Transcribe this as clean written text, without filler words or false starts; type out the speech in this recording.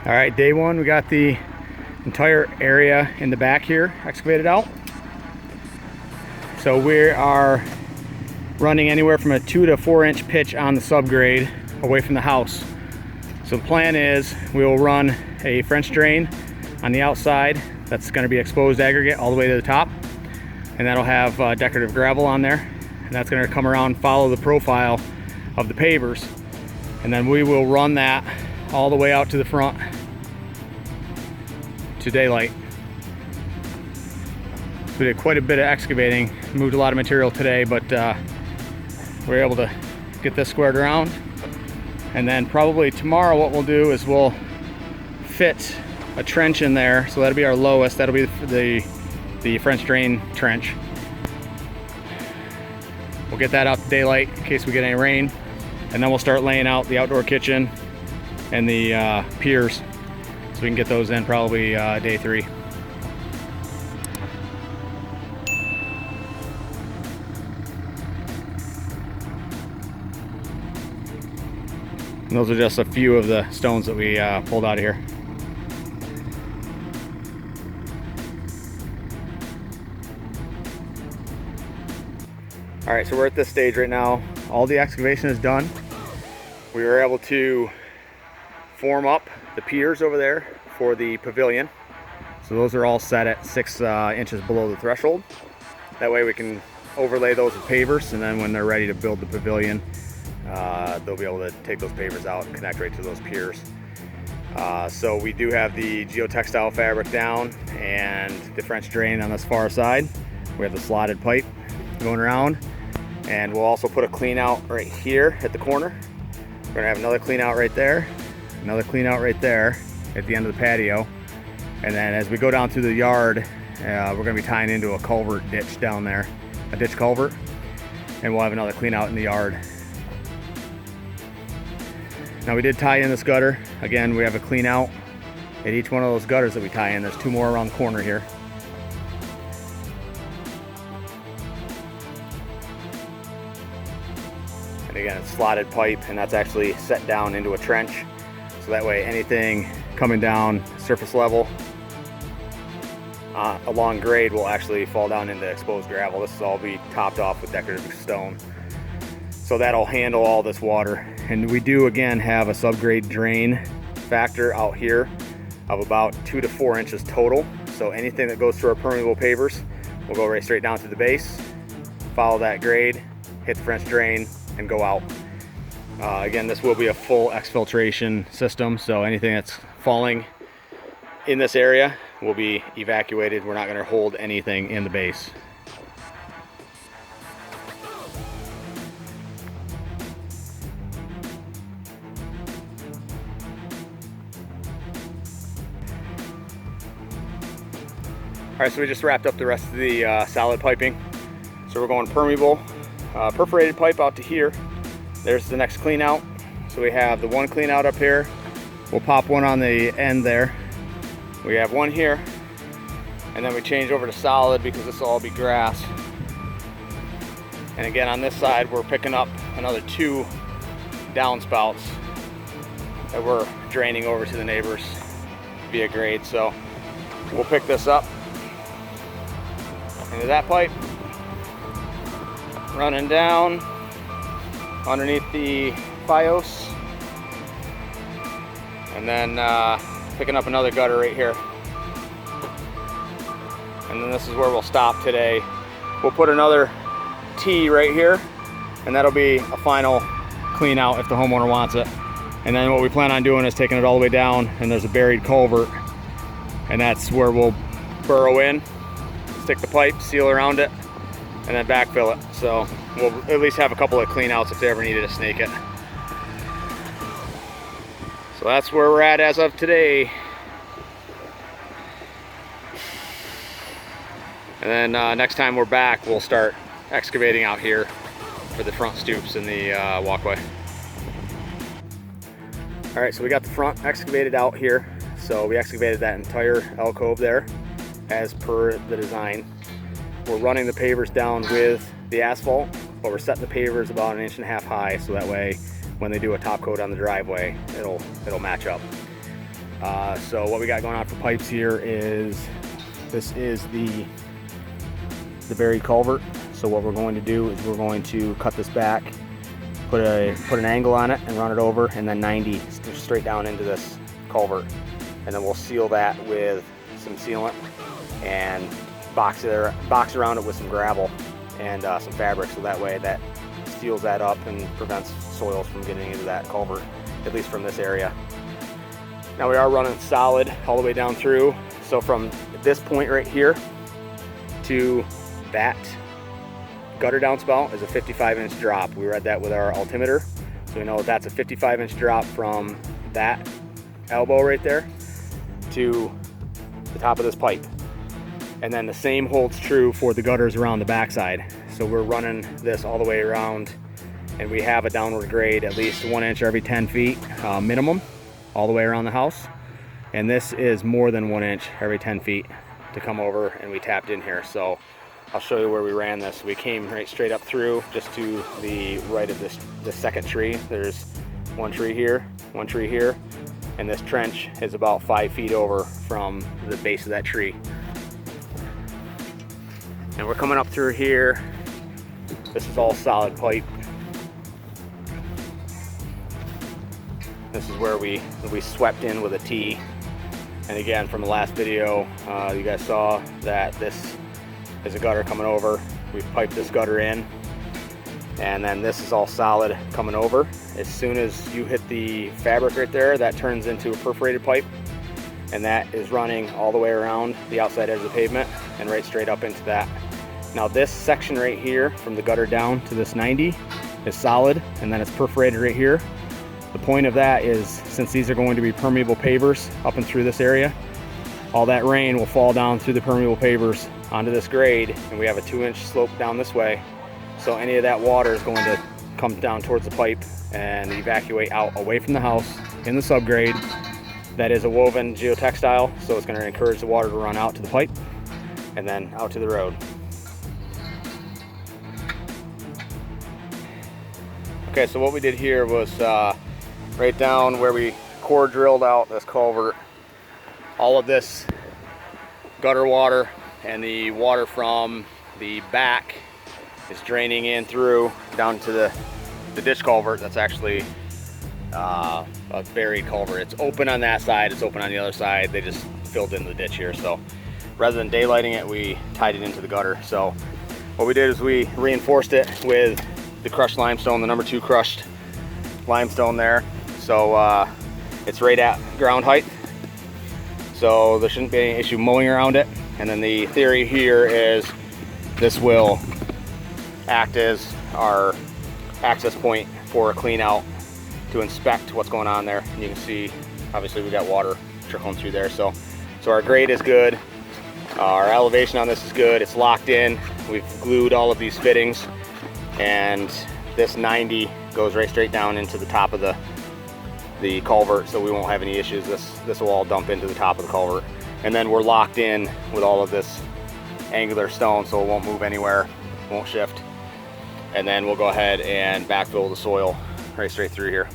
All right, day one, we got the entire area in the back here excavated out. So we are running anywhere from a 2 to 4 inch pitch on the subgrade away from the house. So the plan is we will run a French drain on the outside that's going to be exposed aggregate all the way to the top, and that'll have decorative gravel on there, and that's going to come around, follow the profile of the pavers, and then we will run that all the way out to the front to daylight. So we did quite a bit of excavating, moved a lot of material today, but we were able to get this squared around. And then probably tomorrow what we'll do is we'll fit a trench in there. So that'll be our lowest, that'll be the French drain trench. We'll get that out to daylight in case we get any rain, and then we'll start laying out the outdoor kitchen and the piers, so we can get those in probably day 3. And those are just a few of the stones that we pulled out of here. All right, so we're at this stage right now. All the excavation is done. We were able to form up the piers over there for the pavilion. So those are all set at 6 inches below the threshold. That way we can overlay those with pavers, and then when they're ready to build the pavilion, they'll be able to take those pavers out and connect right to those piers. So we do have the geotextile fabric down and the French drain on this far side. We have the slotted pipe going around, and we'll also put a clean out right here at the corner. We're gonna have another clean out right there, another clean out right there at the end of the patio, and then as we go down through the yard, we're gonna be tying into a culvert ditch down there, a ditch culvert, and we'll have another clean out in the yard. Now we did tie in this gutter. Again, we have a clean out at each one of those gutters that we tie in. There's 2 more around the corner here. And again, it's slotted pipe, and that's actually set down into a trench. So that way anything coming down surface level along grade will actually fall down into exposed gravel. This will all be topped off with decorative stone. So that'll handle all this water. And we do again have a subgrade drain factor out here of about 2 to 4 inches total. So anything that goes through our permeable pavers will go right straight down to the base, follow that grade, hit the French drain, and go out. Again, this will be a full exfiltration system, so anything that's falling in this area will be evacuated. We're not going to hold anything in the base. All right, so we just wrapped up the rest of the solid piping. So we're going permeable, perforated pipe out to here. There's the next clean out. So we have the one clean out up here. We'll pop one on the end there. We have one here, and then we change over to solid because this will all be grass. And again, on this side, we're picking up another 2 downspouts that we're draining over to the neighbors via grade. So we'll pick this up into that pipe, running down underneath the FiOS, and then picking up another gutter right here. And then this is where we'll stop today. We'll put another T right here, and that'll be a final clean out if the homeowner wants it. And then what we plan on doing is taking it all the way down, and there's a buried culvert, and that's where we'll burrow in, stick the pipe, seal around it, and then backfill it. So we'll at least have a couple of clean outs if they ever needed to snake it. So that's where we're at as of today. And then next time we're back, we'll start excavating out here for the front stoops and the walkway. All right, so we got the front excavated out here. So we excavated that entire alcove there as per the design. We're running the pavers down with the asphalt, but we're setting the pavers about 1.5 inches high, so that way when they do a top coat on the driveway, it'll match up. So what we got going on for pipes here is, this is the buried culvert. So what we're going to do is we're going to cut this back, put an angle on it and run it over, and then 90 straight down into this culvert. And then we'll seal that with some sealant and box around it with some gravel and some fabric, so that way that seals that up and prevents soils from getting into that culvert, at least from this area. Now we are running solid all the way down through. So from this point right here to that gutter downspout is a 55-inch drop. We read that with our altimeter, so we know that's a 55-inch drop from that elbow right there to the top of this pipe. And then the same holds true for the gutters around the backside. So we're running this all the way around, and we have a downward grade at least 1 inch every 10 feet minimum all the way around the house. And this is more than 1 inch every 10 feet to come over, and we tapped in here. So I'll show you where we ran this. We came right straight up through just to the right of this second tree. There's one tree here, and this trench is about 5 feet over from the base of that tree. And we're coming up through here. This is all solid pipe. This is where we swept in with a T. And again, from the last video, you guys saw that this is a gutter coming over. We've piped this gutter in, and then this is all solid coming over. As soon as you hit the fabric right there, that turns into a perforated pipe, and that is running all the way around the outside edge of the pavement and right straight up into that. Now this section right here, from the gutter down to this 90, is solid, and then it's perforated right here. The point of that is, since these are going to be permeable pavers up and through this area, all that rain will fall down through the permeable pavers onto this grade, and we have a 2-inch slope down this way. So any of that water is going to come down towards the pipe and evacuate out away from the house in the subgrade. That is a woven geotextile, so it's going to encourage the water to run out to the pipe and then out to the road. Okay, so what we did here was right down where we core drilled out this culvert, all of this gutter water and the water from the back is draining in through down to the ditch culvert. That's actually a buried culvert. It's open on that side, it's open on the other side. They just filled in the ditch here. So rather than daylighting it, we tied it into the gutter. So what we did is we reinforced it with the crushed limestone, the number 2 crushed limestone there. So it's right at ground height, so there shouldn't be any issue mowing around it. And then the theory here is this will act as our access point for a clean out to inspect what's going on there. And you can see, obviously, we got water trickling through there. So our grade is good. Our elevation on this is good. It's locked in. We've glued all of these fittings, and this 90 goes right straight down into the top of the culvert, so we won't have any issues. This will all dump into the top of the culvert, and then we're locked in with all of this angular stone, so it won't move anywhere, won't shift. And then we'll go ahead and backfill the soil right straight through here.